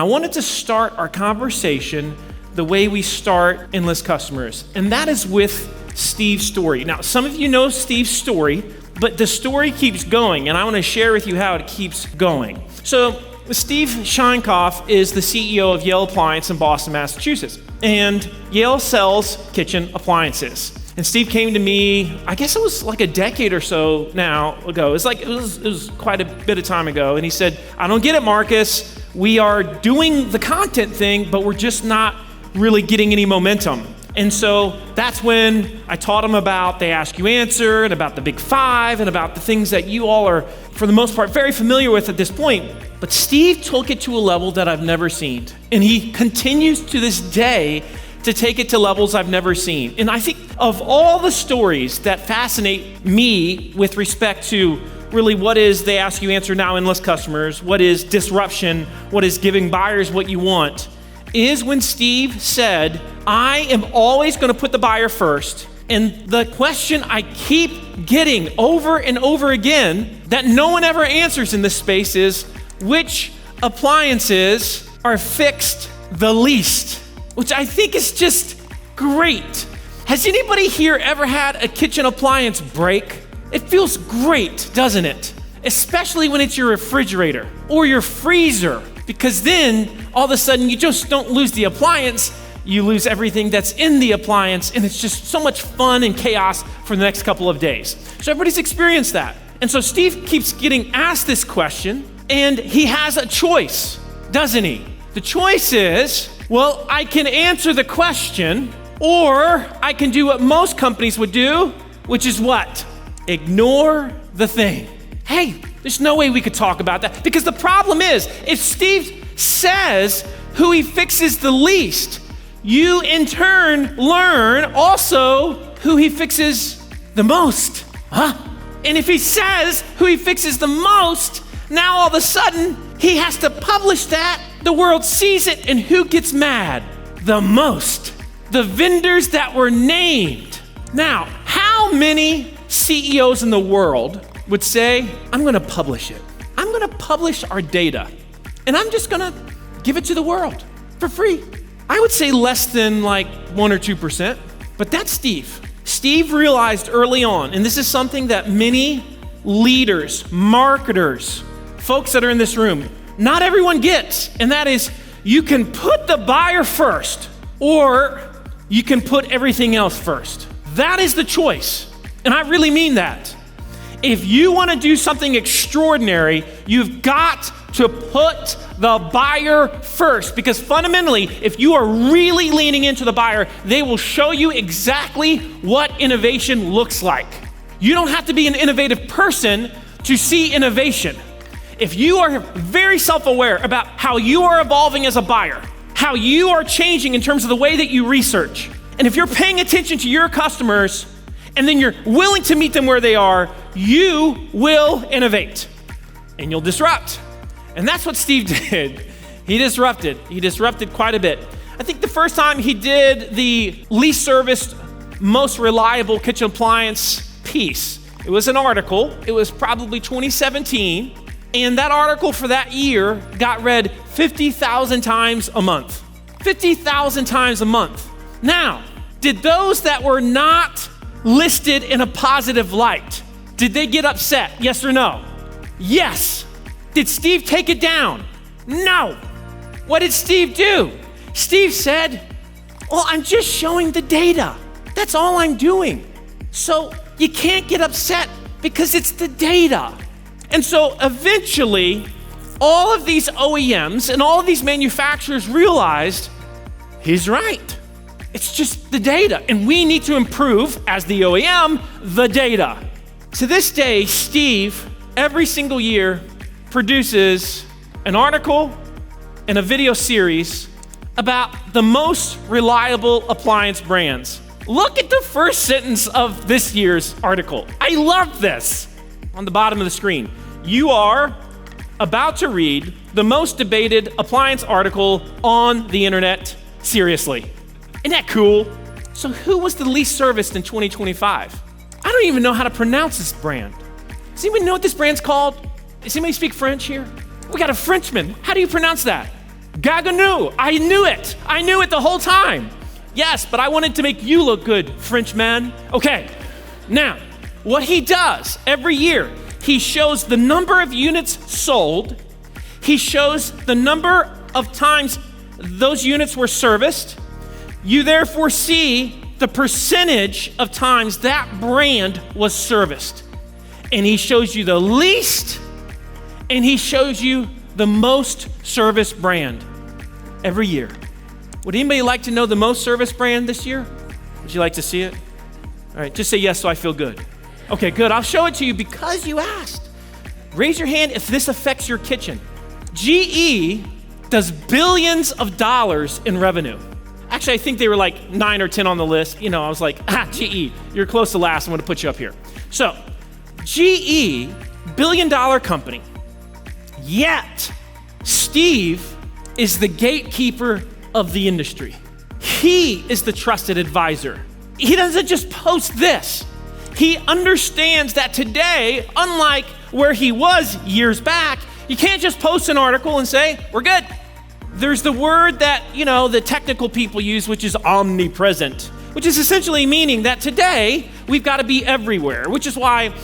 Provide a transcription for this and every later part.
I wanted to start our conversation the way we start Endless Customers, and that is with Steve's story. Now, some of you know Steve's story, but the story keeps going, and I want to share with you how it keeps going. So, Steve Sheinkopf is the CEO of Yale Appliance in Boston, Massachusetts, and Yale sells kitchen appliances. And Steve came to me, I guess it was like a decade or so now ago. It was quite a bit of time ago, and he said, "I don't get it, Marcus. We are doing the content thing, but we're just not really getting any momentum." And so that's when I taught him about the Ask You Answer and about the Big Five and about the things that you all are, for the most part, very familiar with at this point. But Steve took it to a level that I've never seen. And he continues to this day to take it to levels I've never seen. And I think of all the stories that fascinate me with respect to really what is They Ask You Answer Now Endless Customers, what is disruption, what is giving buyers what you want, is when Steve said, "I am always going to put the buyer first." And the question I keep getting over and over again that no one ever answers in this space is, which appliances are fixed the least? Which I think is just great. Has anybody here ever had a kitchen appliance break? It feels great, doesn't it? Especially when it's your refrigerator or your freezer, because then all of a sudden you just don't lose the appliance, you lose everything that's in the appliance, and it's just so much fun and chaos for the next couple of days. So everybody's experienced that. And so Steve keeps getting asked this question, and he has a choice, doesn't he? The choice is, well, I can answer the question, or I can do what most companies would do, which is what? Ignore the thing. Hey, there's no way we could talk about that, because the problem is, if Steve says who he fixes the least, you in turn learn also who he fixes the most. And if he says who he fixes the most, now all of a sudden he has to publish that, the world sees it, and who gets mad the most? The vendors that were named. Now, how many CEOs in the world would say, "I'm gonna publish it. I'm gonna publish our data, and I'm just gonna give it to the world for free"? I would say less than like 1 or 2%, but that's Steve. Steve realized early on, and this is something that many leaders, marketers, folks that are in this room, not everyone gets, and that is, you can put the buyer first, or you can put everything else first. That is the choice, and I really mean that. If you want to do something extraordinary, you've got to put the buyer first, because fundamentally, if you are really leaning into the buyer, they will show you exactly what innovation looks like. You don't have to be an innovative person to see innovation. If you are very self-aware about how you are evolving as a buyer, how you are changing in terms of the way that you research, and if you're paying attention to your customers, and then you're willing to meet them where they are, you will innovate and you'll disrupt. And that's what Steve did. He disrupted quite a bit. I think the first time he did the least serviced, most reliable kitchen appliance piece, it was an article. It was probably 2017. And that article for that year got read 50,000 times a month. 50,000 times a month. Now, did those that were not listed in a positive light, did they get upset? Yes or no? Yes. Did Steve take it down? No. What did Steve do? Steve said, "Well, I'm just showing the data. That's all I'm doing. So you can't get upset because it's the data." And so eventually, all of these OEMs and all of these manufacturers realized, he's right. It's just the data, and we need to improve, as the OEM, the data. To this day, Steve, every single year, produces an article and a video series about the most reliable appliance brands. Look at the first sentence of this year's article. I love this. On the bottom of the screen, you are about to read the most debated appliance article on the internet. Seriously. Isn't that cool? So who was the least serviced in 2025? I don't even know how to pronounce this brand. Does anybody know what this brand's called? Does anybody speak French here? We got a Frenchman. How do you pronounce that? Gagonu, I knew it. I knew it the whole time. Yes, but I wanted to make you look good, Frenchman. Okay, now, what he does every year, he shows the number of units sold. He shows the number of times those units were serviced. You therefore see the percentage of times that brand was serviced. And he shows you the least, and he shows you the most serviced brand every year. Would anybody like to know the most serviced brand this year? Would you like to see it? All right, just say yes so I feel good. Okay, good. I'll show it to you because you asked. Raise your hand if this affects your kitchen. GE does billions of dollars in revenue. Actually, I think they were like 9 or 10 on the list. You know, I was like, GE, you're close to last. I'm going to put you up here. So, GE, billion-dollar company. Yet, Steve is the gatekeeper of the industry. He is the trusted advisor. He doesn't just post this. He understands that today, unlike where he was years back, you can't just post an article and say, we're good. There's the word that, the technical people use, which is omnipresent, which is essentially meaning that today we've got to be everywhere, which is why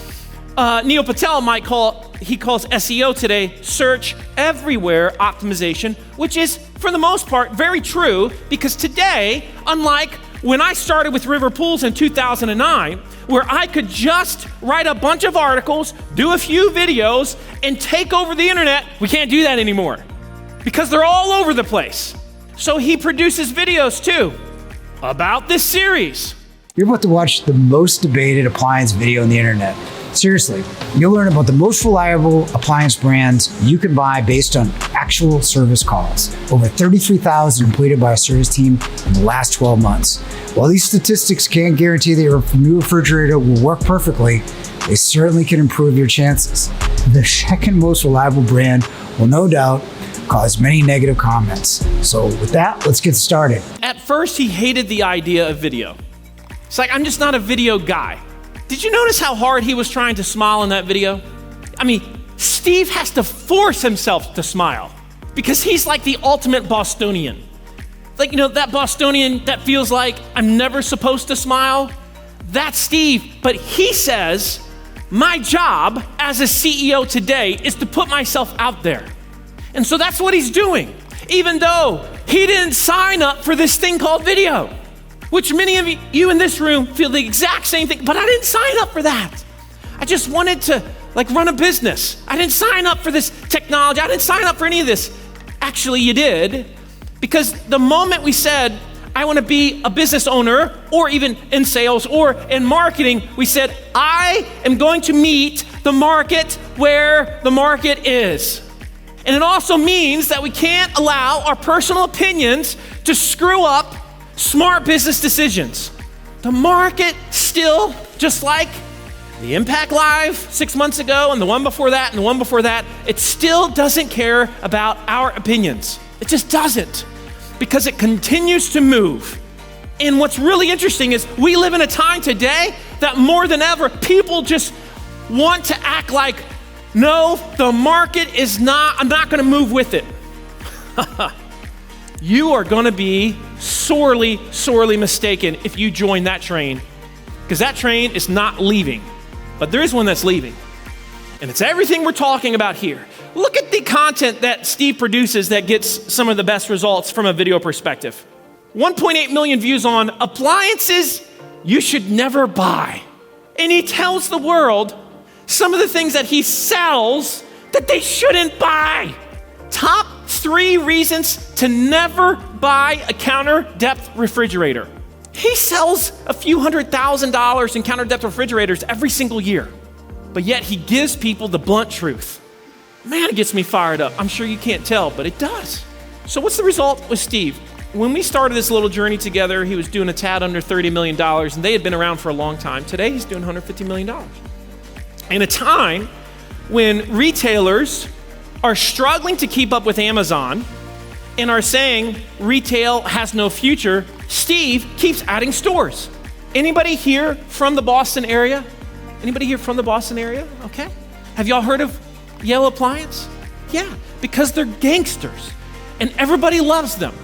Neil Patel calls SEO today search everywhere optimization, which is for the most part very true, because today, unlike when I started with River Pools in 2009, where I could just write a bunch of articles, do a few videos, and take over the internet, we can't do that anymore because they're all over the place. So he produces videos too about this series. You're about to watch the most debated appliance video on the internet. Seriously, you'll learn about the most reliable appliance brands you can buy based on actual service calls. Over 33,000 completed by a service team in the last 12 months. While these statistics can't guarantee that your new refrigerator will work perfectly, they certainly can improve your chances. The second most reliable brand will no doubt cause many negative comments. So with that, let's get started. At first, he hated the idea of video. It's like, I'm just not a video guy. Did you notice how hard he was trying to smile in that video? I mean, Steve has to force himself to smile because he's like the ultimate Bostonian. Like, that Bostonian that feels like I'm never supposed to smile. That's Steve, but he says, my job as a CEO today is to put myself out there. And so that's what he's doing, even though he didn't sign up for this thing called video, which many of you in this room feel the exact same thing, but I didn't sign up for that. I just wanted to run a business. I didn't sign up for this technology. I didn't sign up for any of this. Actually, you did, because the moment we said, I want to be a business owner, or even in sales or in marketing, we said, I am going to meet the market where the market is. And it also means that we can't allow our personal opinions to screw up smart business decisions. The market still, just like the Impact Live 6 months ago and the one before that and the one before that, it still doesn't care about our opinions. It just doesn't, because it continues to move. And what's really interesting is we live in a time today that more than ever, people just want to act like, no, the market is not, I'm not gonna move with it. You are gonna be sorely, sorely mistaken if you join that train, because that train is not leaving, but there is one that's leaving. And it's everything we're talking about here. Look at the content that Steve produces that gets some of the best results from a video perspective. 1.8 million views on appliances you should never buy. And he tells the world some of the things that he sells that they shouldn't buy. Top 3 reasons to never buy a counter depth refrigerator. He sells a few $100,000 in counter depth refrigerators every single year, but yet he gives people the blunt truth. Man, it gets me fired up. I'm sure you can't tell, but it does. So what's the result with Steve? When we started this little journey together, he was doing a tad under $30 million, and they had been around for a long time. Today, he's doing $150 million. In a time when retailers are struggling to keep up with Amazon and are saying retail has no future, Steve keeps adding stores. Anybody here from the Boston area? Anybody here from the Boston area? Okay. Have y'all heard of Yellow Appliance? Yeah, because they're gangsters. and everybody loves them,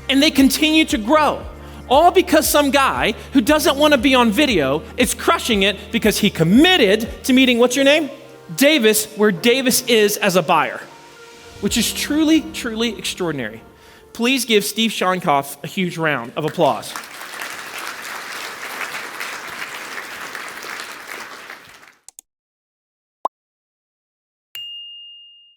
and they continue to grow. All because some guy who doesn't want to be on video is crushing it because he committed to meeting, what's your name? Davis, where Davis is as a buyer, which is truly, truly extraordinary. Please give Steve Sheinkopf a huge round of applause.